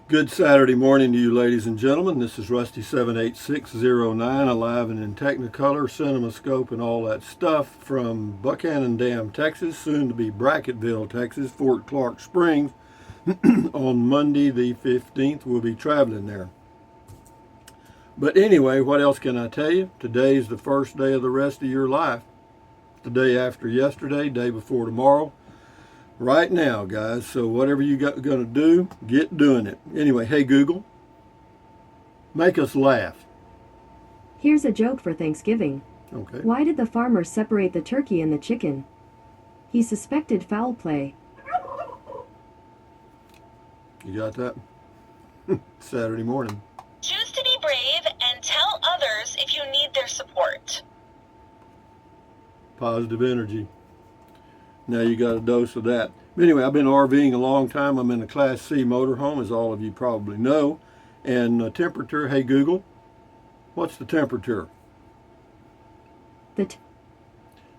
Good Saturday morning to you, ladies and gentlemen. This is Rusty 78609, alive and in Technicolor, CinemaScope, and all that stuff from Buchanan Dam, Texas, soon to be Brackettville, Texas, Fort Clark Springs. On Monday the 15th, we'll be traveling there. But anyway, what else can I tell you? Today's the first day of the rest of your life. The day after yesterday, day before tomorrow. Right now, guys. So whatever you got going to do, get doing it. Anyway, hey Google, make us laugh. Here's a joke for Thanksgiving. Okay. Why did the farmer separate the turkey and the chicken? He suspected foul play. You got that? Saturday morning. Choose to be brave and tell others if you need their support. Positive energy. Now you got a dose of that. But anyway, I've been RVing a long time. I'm in a Class C motorhome, as all of you probably know. And temperature, hey Google, what's the temperature? The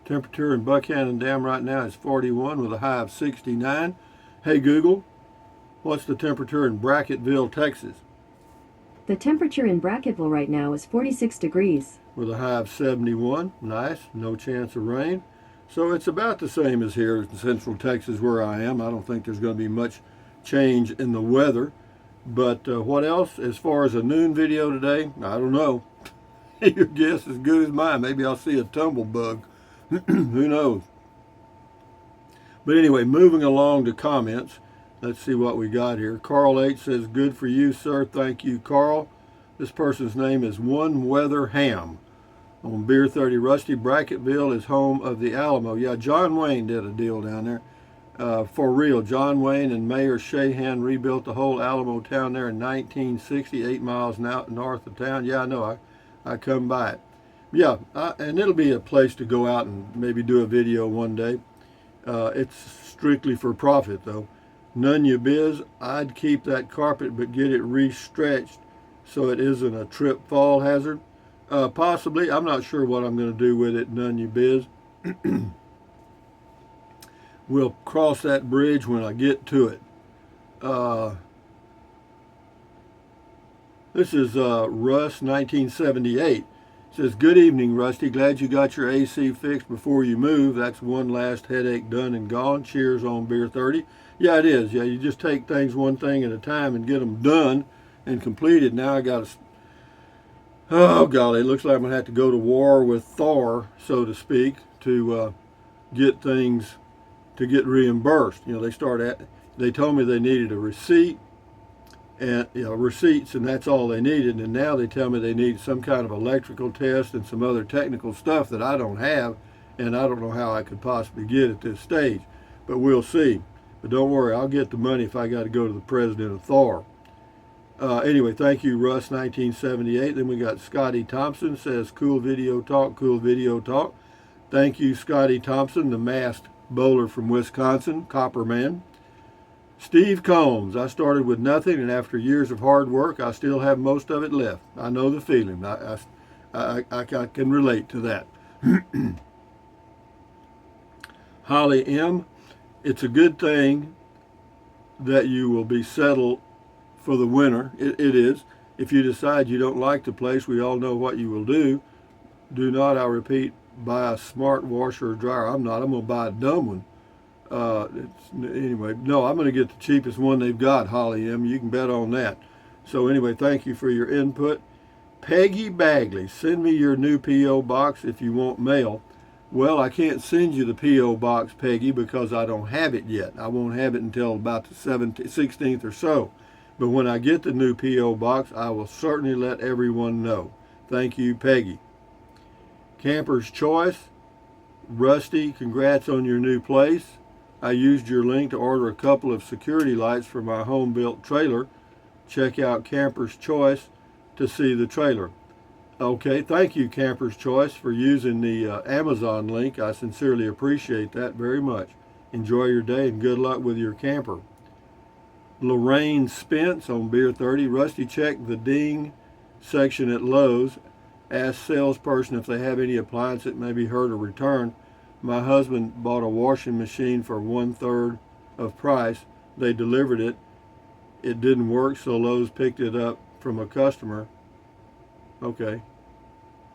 Temperature in Buchanan Dam right now is 41 with a high of 69. Hey Google, what's the temperature in Brackettville, Texas? The temperature in Brackettville right now is 46 degrees. With a high of 71. Nice. No chance of rain. So it's about the same as here in Central Texas where I am. I don't think there's going to be much change in the weather. But what else? As far as a noon video today, I don't know. Your guess is as good as mine. Maybe I'll see a tumble bug. Who knows? But anyway, moving along to comments. Let's see what we got here. Carl H. says, good for you, sir. Thank you, Carl. This person's name is One Weather Ham. On Beer 30 Rusty, Brackettville is home of the Alamo. Yeah, John Wayne did a deal down there. For real, John Wayne and Mayor Shahan rebuilt the whole Alamo town there in 1960, 8 miles north of town. Yeah, I know. I come by it. Yeah, and it'll be a place to go out and maybe do a video one day. It's strictly for profit, though. None you biz, I'd keep that carpet but get it re-stretched so it isn't a trip fall hazard. Possibly. I'm not sure what I'm going to do with it, none you biz. We'll cross that bridge when I get to it. This is Russ 1978. It says, good evening, Rusty. Glad you got your AC fixed before you move. That's one last headache done and gone. Cheers on Beer 30. Yeah, it is. Yeah, you just take things one thing at a time and get them done and completed. Now I got to... Oh, golly, it looks like I'm going to have to go to war with Thor, so to speak, to get things, to get reimbursed. You know, they told me they needed a receipt, and receipts, and that's all they needed. And now they tell me they need some kind of electrical test and some other technical stuff that I don't have, and I don't know how I could possibly get at this stage. But we'll see. But don't worry, I'll get the money if I got to go to the president of Thor. Anyway, thank you, Russ, 1978. Then we got Scotty Thompson says, cool video talk, cool video talk. Thank you, Scotty Thompson, the masked bowler from Wisconsin, Copperman. Steve Combs, I started with nothing, and after years of hard work, I still have most of it left. I know the feeling. I can relate to that. Holly M., it's a good thing that you will be settled for the winter. It is. If you decide you don't like the place, we all know what you will do. Do not, I repeat, buy a smart washer or dryer. I'm not. I'm going to buy a dumb one. Anyway, no, I'm going to get the cheapest one they've got, Holly M. You can bet on that. So anyway, thank you for your input. Peggy Bagley, send me your new P.O. box if you want mail. Well, I can't send you the P.O. box, Peggy, because I don't have it yet. I won't have it until about the 16th or so. But when I get the new P.O. box, I will certainly let everyone know. Thank you, Peggy. Camper's Choice. Rusty, congrats on your new place. I used your link to order a couple of security lights for my home-built trailer. Check out Camper's Choice to see the trailer. Okay, thank you, Camper's Choice, for using the Amazon link. I sincerely appreciate that very much. Enjoy your day and good luck with your camper. Lorraine Spence on Beer 30. Rusty, check the ding section at Lowe's. Ask salesperson if they have any appliance that may be hurt or returned. My husband bought a washing machine for 1/3 of price. They delivered it. It didn't work, so Lowe's picked it up from a customer. Okay.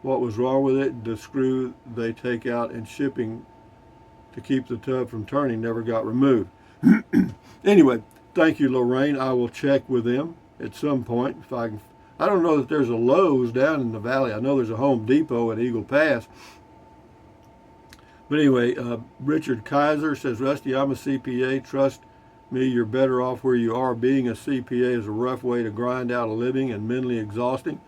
What was wrong with it? The screw they take out in shipping to keep the tub from turning never got removed. Anyway, thank you, Lorraine. I will check with them at some point if I can. I don't know that there's a Lowe's down in the valley. I know there's a Home Depot at Eagle Pass. But anyway, Richard Kaiser says, Rusty, I'm a CPA. Trust me, you're better off where you are. Being a CPA is a rough way to grind out a living and mentally exhausting.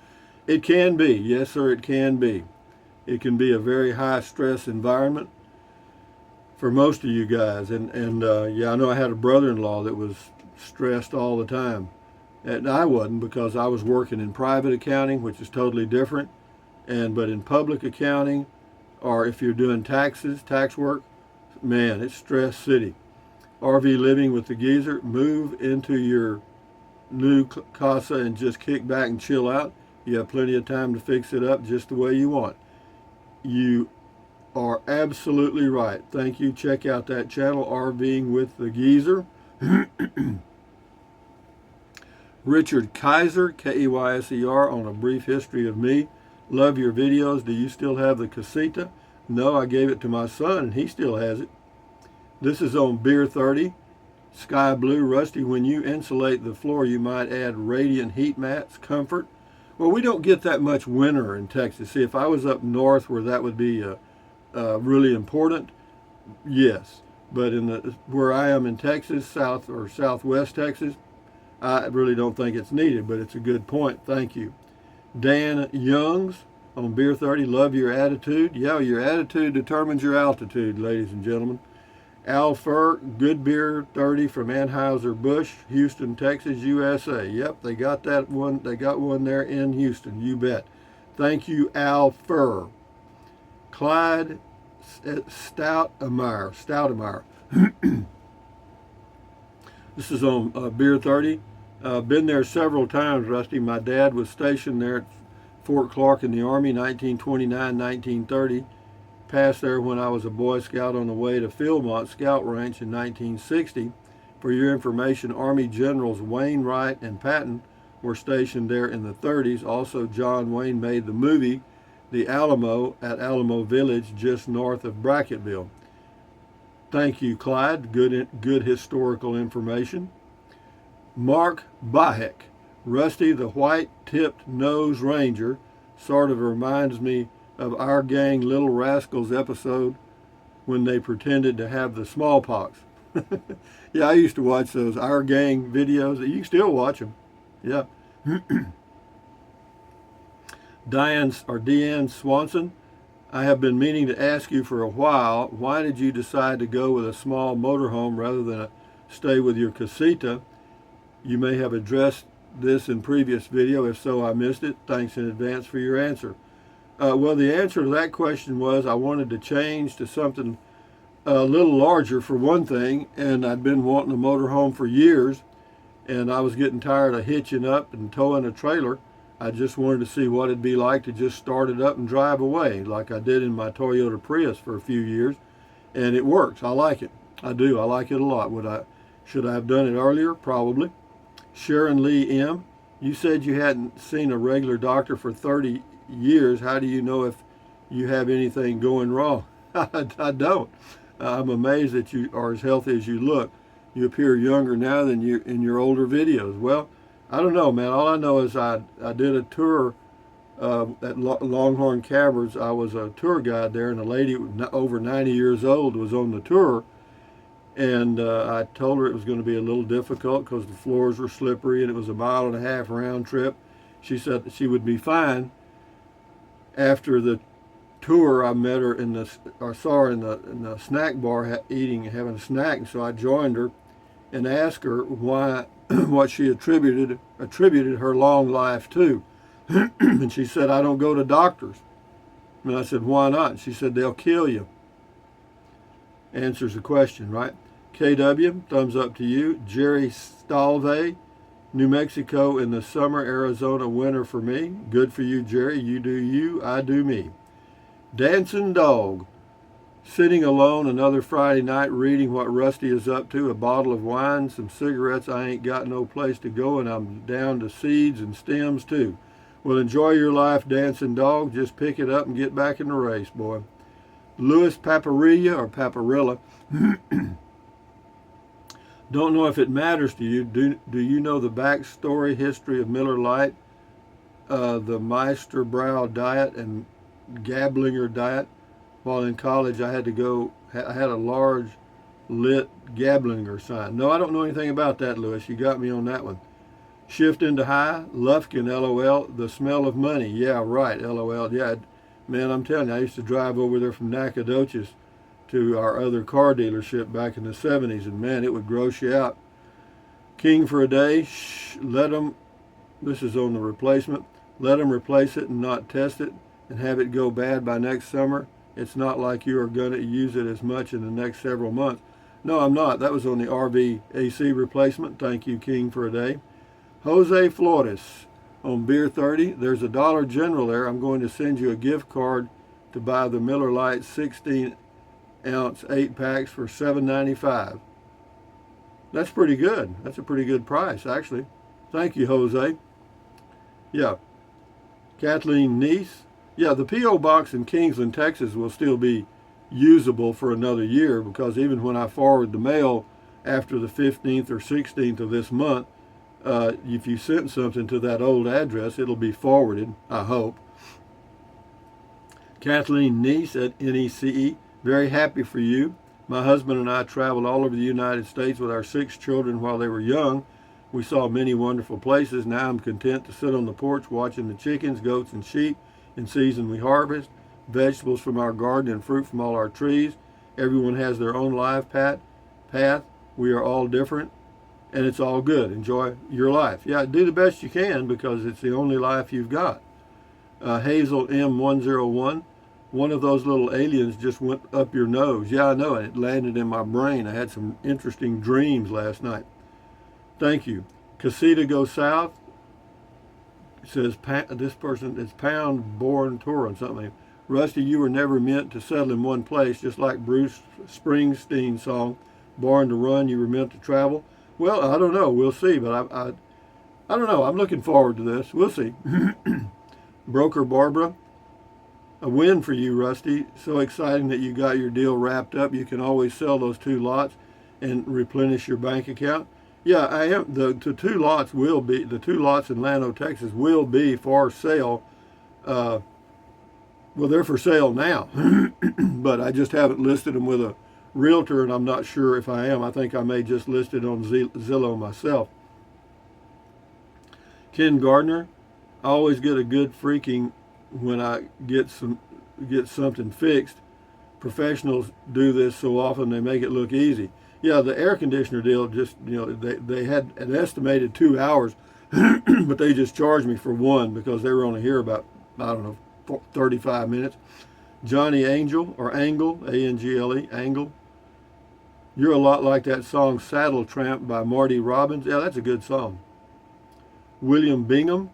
It can be. Yes, sir, it can be. It can be a very high stress environment for most of you guys. And yeah, I know I had a brother-in-law that was stressed all the time. And I wasn't, because I was working in private accounting, which is totally different. But in public accounting, or if you're doing taxes, tax work, man, it's stress city. RV living with the geezer, move into your new casa and just kick back and chill out. You have plenty of time to fix it up just the way you want. You are absolutely right. Thank you. Check out that channel, RVing with the Geezer. Richard Kaiser, Keyser, on a brief history of me. Love your videos. Do you still have the casita? No, I gave it to my son and he still has it. This is on Beer 30. Sky Blue. Rusty, when you insulate the floor, you might add radiant heat mats, comfort. Well, we don't get that much winter in Texas. See, if I was up north where that would be really important, yes. But where I am in Texas, south or southwest Texas, I really don't think it's needed, but it's a good point. Thank you. Dan Youngs on Beer 30, love your attitude. Yeah, your attitude determines your altitude, ladies and gentlemen. Al Fur, Good Beer 30 from Anheuser-Busch, Houston, Texas, USA. Yep, they got that one. They got one there in Houston, you bet. Thank you, Al Fur. Clyde Stoutemeyer. This is on Beer 30. Been there several times, Rusty. My dad was stationed there at Fort Clark in the Army, 1929-1930. Passed there when I was a Boy Scout on the way to Philmont Scout Ranch in 1960. For your information, Army Generals Wainwright and Patton were stationed there in the 30s. Also, John Wayne made the movie The Alamo at Alamo Village, just north of Brackettville. Thank you, Clyde. Good historical information. Mark Bahek, Rusty the White-Tipped Nose Ranger, sort of reminds me of Our Gang Little Rascals episode when they pretended to have the smallpox. Yeah, I used to watch those Our Gang videos. You can still watch them. Yeah. Deanne Swanson, I have been meaning to ask you for a while, why did you decide to go with a small motorhome rather than stay with your casita? You may have addressed this in previous video. If so, I missed it. Thanks in advance for your answer. Well, the answer to that question was I wanted to change to something a little larger for one thing, and I'd been wanting a motorhome for years, and I was getting tired of hitching up and towing a trailer. I just wanted to see what it'd be like to just start it up and drive away like I did in my Toyota Prius for a few years, and it works. I like it. I do. I like it a lot. Should I have done it earlier? Probably. Sharon Lee M., you said you hadn't seen a regular doctor for 30 years. How do you know if you have anything going wrong? I don't. I'm amazed that you are as healthy as you look. You appear younger now than you in your older videos. Well, I don't know, man. All I know is I did a tour at Longhorn Caverns. I was a tour guide there, and a lady over 90 years old was on the tour. And I told her it was going to be a little difficult because the floors were slippery and it was a 1.5 mile round trip. She said that she would be fine. After the tour, I met her saw her in the snack bar having a snack, and so I joined her and asked her what she attributed her long life to. And she said, I don't go to doctors. And I said, why not? She said, they'll kill you. Answers the question, right? KW, thumbs up to you. Jerry Stalve, New Mexico in the summer, Arizona winter for me. Good for you, Jerry. You do you, I do me. Dancing Dog, Sitting alone another Friday night reading what Rusty is up to, a bottle of wine, some cigarettes. I ain't got no place to go, and I'm down to seeds and stems too. Well, enjoy your life, dancing dog. Just pick it up and get back in the race, boy. Louis Paparilla or Paparilla. Don't know if it matters to you. Do you know the backstory history of Miller Lite, the Meisterbrow diet and Gablinger diet? While in college, I had a large lit Gablinger sign. No, I don't know anything about that, Louis. You got me on that one. Shift into high, Lufkin, LOL. The smell of money. Yeah, right, LOL. Yeah, man, I'm telling you, I used to drive over there from Nacogdoches to our other car dealership back in the 70s, and man, it would gross you out. King for a day. Let them, this is on the replacement, let them replace it and not test it and have it go bad by next summer. It's not like you are going to use it as much in the next several months. No, I'm not. That was on the RV AC replacement. Thank you, King, for a day. Jose Flores on Beer 30. There's a Dollar General there. I'm going to send you a gift card to buy the Miller Lite 16-ounce 8-packs for $7.95. That's pretty good. That's a pretty good price, actually. Thank you, Jose. Yeah. Kathleen Niece. Yeah, the P.O. Box in Kingsland, Texas will still be usable for another year, because even when I forward the mail after the 15th or 16th of this month, if you sent something to that old address, it'll be forwarded, I hope. Kathleen Niece at NECE, very happy for you. My husband and I traveled all over the United States with our 6 children while they were young. We saw many wonderful places. Now I'm content to sit on the porch watching the chickens, goats, and sheep. In season we harvest vegetables from our garden and fruit from all our trees. Everyone has their own life path. We are all different, and it's all good. Enjoy your life. Yeah, do the best you can, because it's the only life you've got. Hazel M101. One of those little aliens just went up your nose. Yeah, I know, and it landed in my brain. I had some interesting dreams last night. Thank you. Casita Go South. It says, this person is Pound Born Tour on something. Rusty, you were never meant to settle in one place, just like Bruce Springsteen's song, Born to Run, you were meant to travel. Well, I don't know. We'll see, but I don't know. I'm looking forward to this. We'll see. Broker Barbara, a win for you, Rusty. So exciting that you got your deal wrapped up. You can always sell those 2 lots and replenish your bank account. Yeah, I am. The 2 lots will be, the 2 lots in Llano, Texas will be for sale. Well, they're for sale now, but I just haven't listed them with a realtor, and I'm not sure if I am. I think I may just list it on Zillow myself. Ken Gardner, I always get a good freaking when I get something fixed. Professionals do this so often they make it look easy. Yeah, the air conditioner deal, just, they had an estimated 2 hours, but they just charged me for 1 because they were only here about, 35 minutes. Johnny Angel, or Angle, A-N-G-L-E, Angle. You're a lot like that song Saddle Tramp by Marty Robbins. Yeah, that's a good song. William Bingham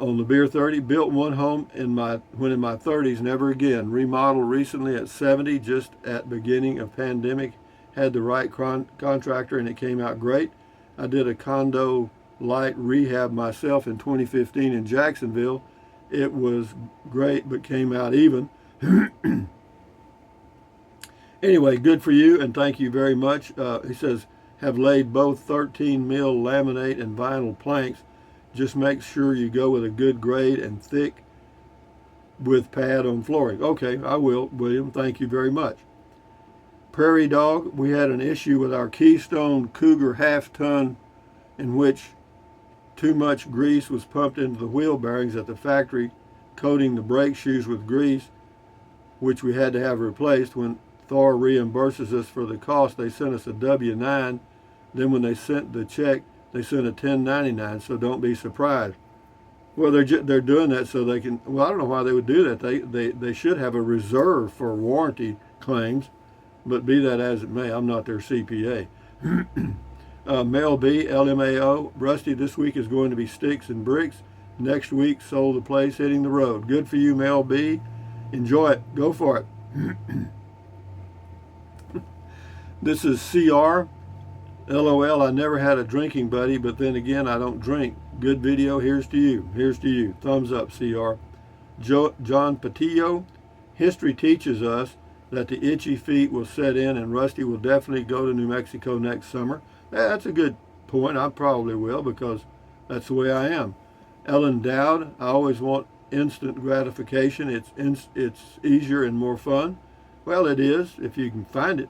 on the Beer 30. Built one home when in my 30s, never again. Remodeled recently at 70, just at beginning of pandemic. Had the right contractor and it came out great. I did a condo light rehab myself in 2015 in Jacksonville. It was great, but came out even. Anyway, good for you, and thank you very much. He says, have laid both 13 mil laminate and vinyl planks. Just make sure you go with a good grade and thick with pad on flooring. Okay, I will, William. Thank you very much. Prairie Dog, we had an issue with our Keystone Cougar half-ton in which too much grease was pumped into the wheel bearings at the factory, coating the brake shoes with grease, which we had to have replaced. When Thor reimburses us for the cost, they sent us a W-9. Then when they sent the check, they sent a 1099, so don't be surprised. Well, they're doing that so they can, well, I don't know why they would do that. They should have a reserve for warranty claims, but be that as it may, I'm not their CPA. Mel B, LMAO, Rusty, this week is going to be sticks and bricks. Next week, sold the place, hitting the road. Good for you, Mel B. Enjoy it. Go for it. This is CR. LOL, I never had a drinking buddy, but then again, I don't drink. Good video, here's to you. Here's to you. Thumbs up, CR. John Patillo, history teaches us that the itchy feet will set in and Rusty will definitely go to New Mexico next summer. That's a good point. I probably will because that's the way I am. Ellen Dowd, I always want instant gratification. It's easier and more fun. Well, it is if you can find it.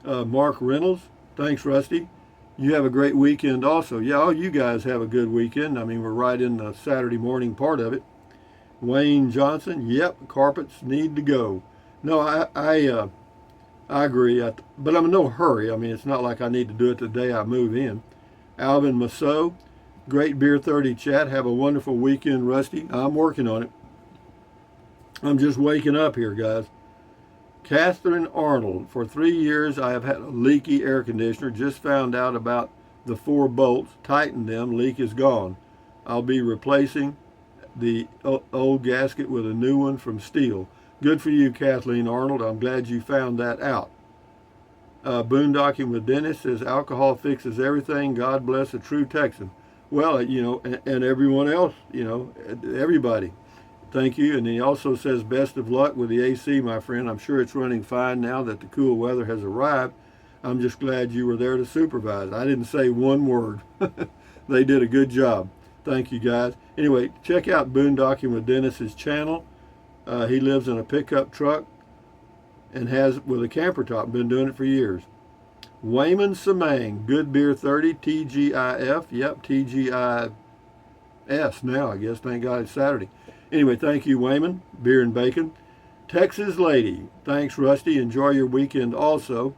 Mark Reynolds, thanks, Rusty. You have a great weekend also. Yeah, all you guys have a good weekend. I mean, we're right in the Saturday morning part of it. Wayne Johnson, yep, carpets need to go. No, I agree, but I'm in no hurry. I mean, it's not like I need to do it the day I move in. Alvin Masso, great Beer 30 chat. Have a wonderful weekend, Rusty. I'm working on it. I'm just waking up here, guys. Catherine Arnold, for 3 years I have had a leaky air conditioner. Just found out about the 4 bolts. Tightened them. Leak is gone. I'll be replacing the old gasket with a new one from Steel. Good for you, Kathleen Arnold. I'm glad you found that out. Boondocking with Dennis says alcohol fixes everything. God bless a true Texan. Well, you know, and everyone else, you know, everybody. Thank you. And he also says best of luck with the AC, my friend. I'm sure it's running fine now that the cool weather has arrived. I'm just glad you were there to supervise. I didn't say one word. They did a good job. Thank you, guys. Anyway, check out Boondocking with Dennis's channel. He lives in a pickup truck and has with a camper top. Been doing it for years. Wayman Samang, Good Beer 30, TGIF. Yep, TGIS now, I guess. Thank God it's Saturday. Anyway, thank you, Wayman. Beer and bacon. Texas Lady, thanks, Rusty. Enjoy your weekend also.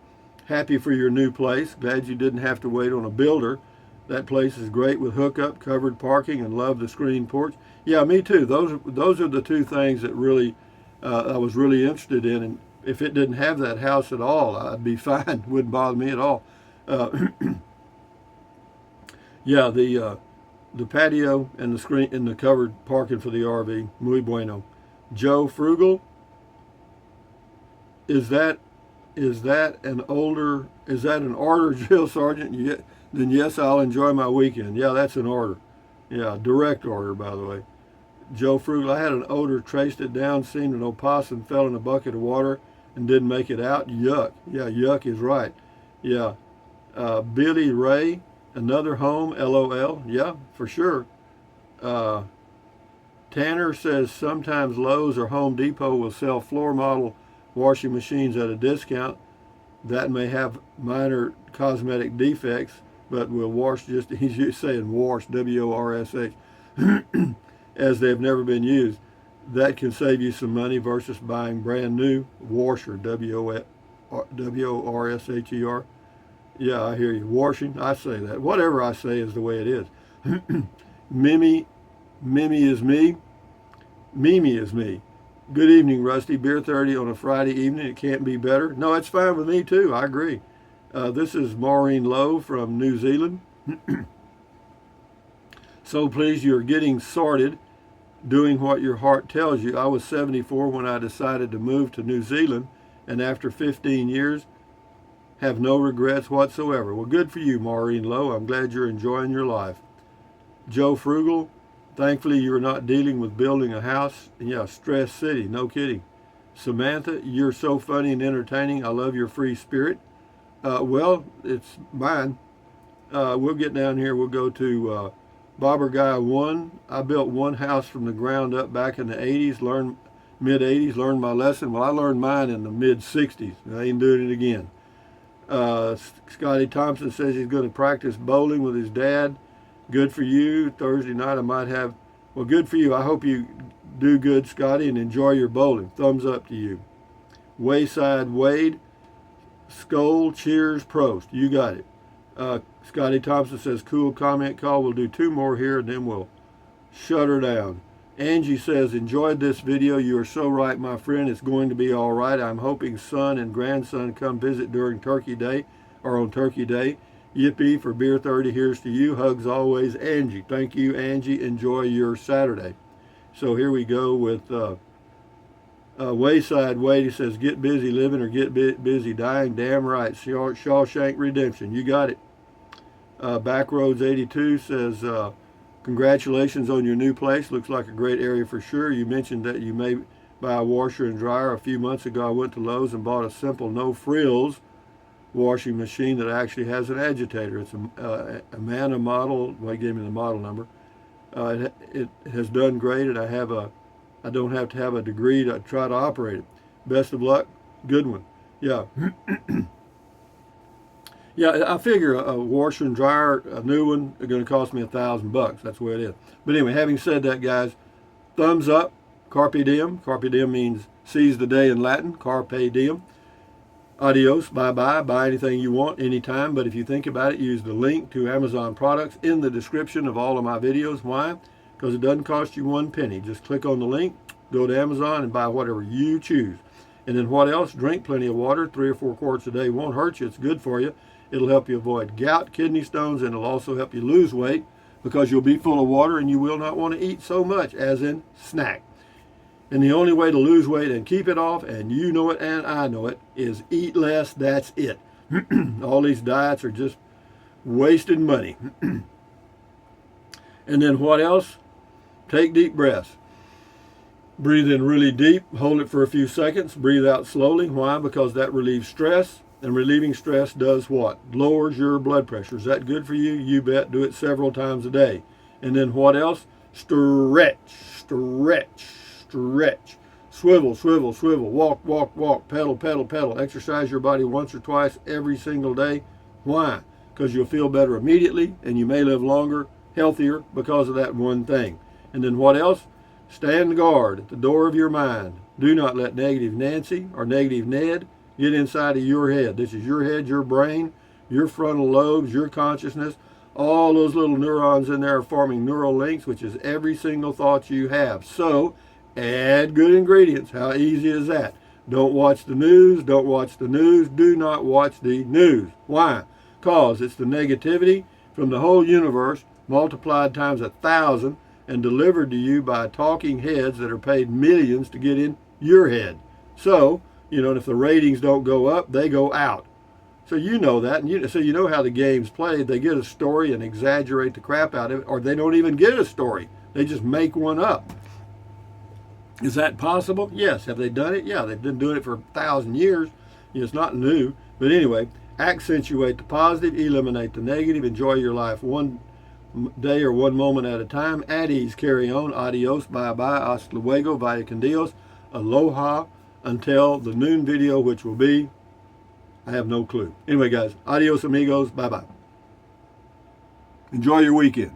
Happy for your new place. Glad you didn't have to wait on a builder. That place is great with hookup, covered parking, and love the screen porch. Yeah, me too. Those are the two things that really I was really interested in. And if it didn't have that house at all, I'd be fine. Wouldn't bother me at all. Yeah, the patio and the screen and the covered parking for the RV, muy bueno. Joe Frugal, is that an order, Drill Sergeant? Yeah, then yes, I'll enjoy my weekend. Yeah, that's an order. Yeah, direct order, by the way. Joe Frugal, I had an odor, traced it down, seen an opossum, fell in a bucket of water and didn't make it out. Yuck. Yeah, yuck is right. Yeah. Billy Ray, another home, LOL. Yeah, for sure. Tanner says sometimes Lowe's or Home Depot will sell floor model washing machines at a discount. That may have minor cosmetic defects, but will wash just, he's saying wash, W-O-R-S-H, as they've never been used. That can save you some money versus buying brand new washer, W-O-R-S-H-E-R. Yeah, I hear you. Washing, I say that. Whatever I say is the way it is. Mimi is me. Mimi is me. Good evening, Rusty. Beer 30 on a Friday evening. It can't be better. No, it's fine with me, too. I agree. This is Maureen Lowe from New Zealand. So pleased you're getting sorted, doing what your heart tells you. I was 74 when I decided to move to New Zealand, and after 15 years, have no regrets whatsoever. Well, good for you, Maureen Lowe. I'm glad you're enjoying your life. Joe Frugal, thankfully you're not dealing with building a house. Yeah, stress city, no kidding. Samantha, you're so funny and entertaining. I love your free spirit. Well, it's mine. We'll get down here. We'll go to Bobber Guy 1. I built one house from the ground up back in the 80s, mid-80s, learned my lesson. Well, I learned mine in the mid-60s. I ain't doing it again. Scotty Thompson says he's going to practice bowling with his dad. Good for you. Thursday night I might have, well, good for you. I hope you do good, Scotty, and enjoy your bowling. Thumbs up to you. Wayside Wade, Skoll, cheers, Prost. You got it. Scotty Thompson says, cool comment call. We'll do 2 more here and then we'll shut her down. Angie says, enjoyed this video. You are so right, my friend. It's going to be all right. I'm hoping son and grandson come visit during Turkey Day or on Turkey Day. Yippee for Beer 30. Here's to you. Hugs always, Angie. Thank you, Angie. Enjoy your Saturday. So here we go with Wayside Wade, he says, get busy living or get busy dying. Damn right. Shawshank Redemption. You got it. Backroads 82 says, congratulations on your new place. Looks like a great area for sure. You mentioned that you may buy a washer and dryer. A few months ago, I went to Lowe's and bought a simple no frills washing machine that actually has an agitator. It's a Amana model. Well, he gave me the model number. It has done great, and I don't have to have a degree to try to operate it. Best of luck. Good one. Yeah. Yeah, I figure a washer and dryer, a new one, are going to cost me $1,000. That's the way it is. But anyway, having said that, guys, thumbs up. Carpe diem. Carpe diem means seize the day in Latin. Carpe diem. Adios. Bye-bye. Buy anything you want anytime. But if you think about it, use the link to Amazon products in the description of all of my videos. Why? Because it doesn't cost you 1 penny. Just click on the link, go to Amazon, and buy whatever you choose. And then what else? Drink plenty of water. 3 or 4 quarts a day won't hurt you. It's good for you. It'll help you avoid gout, kidney stones, and it'll also help you lose weight because you'll be full of water and you will not want to eat so much, as in snack. And the only way to lose weight and keep it off, and you know it and I know it, is eat less. That's it. All these diets are just wasted money. And then what else? Take deep breaths. Breathe in really deep, hold it for a few seconds, breathe out slowly. Why? Because that relieves stress, and relieving stress does what? Lowers your blood pressure. Is that good for you? You bet. Do it several times a day. And then what else? Stretch, stretch, stretch. Swivel, swivel, swivel. Walk, walk, walk. Pedal, pedal, pedal. Exercise your body once or twice every single day. Why? Because you'll feel better immediately, and you may live longer, healthier, because of that one thing. And then what else? Stand guard at the door of your mind. Do not let negative Nancy or negative Ned get inside of your head. This is your head, your brain, your frontal lobes, your consciousness. All those little neurons in there are forming neural links, which is every single thought you have. So add good ingredients. How easy is that? Don't watch the news. Don't watch the news. Do not watch the news. Why? Because it's the negativity from the whole universe multiplied times 1,000 and delivered to you by talking heads that are paid millions to get in your head. So, if the ratings don't go up, they go out. So you know that, and so you know how the game's played. They get a story and exaggerate the crap out of it, or they don't even get a story. They just make one up. Is that possible? Yes. Have they done it? Yeah, they've been doing it for 1,000 years. It's not new. But anyway, accentuate the positive, eliminate the negative, enjoy your life one day or one moment at a time. At ease, carry on. Adios, bye-bye, hasta luego, vaya con Dios, aloha, until the noon video, which will be, I have no clue. Anyway, guys, adios, amigos, bye-bye. Enjoy your weekend.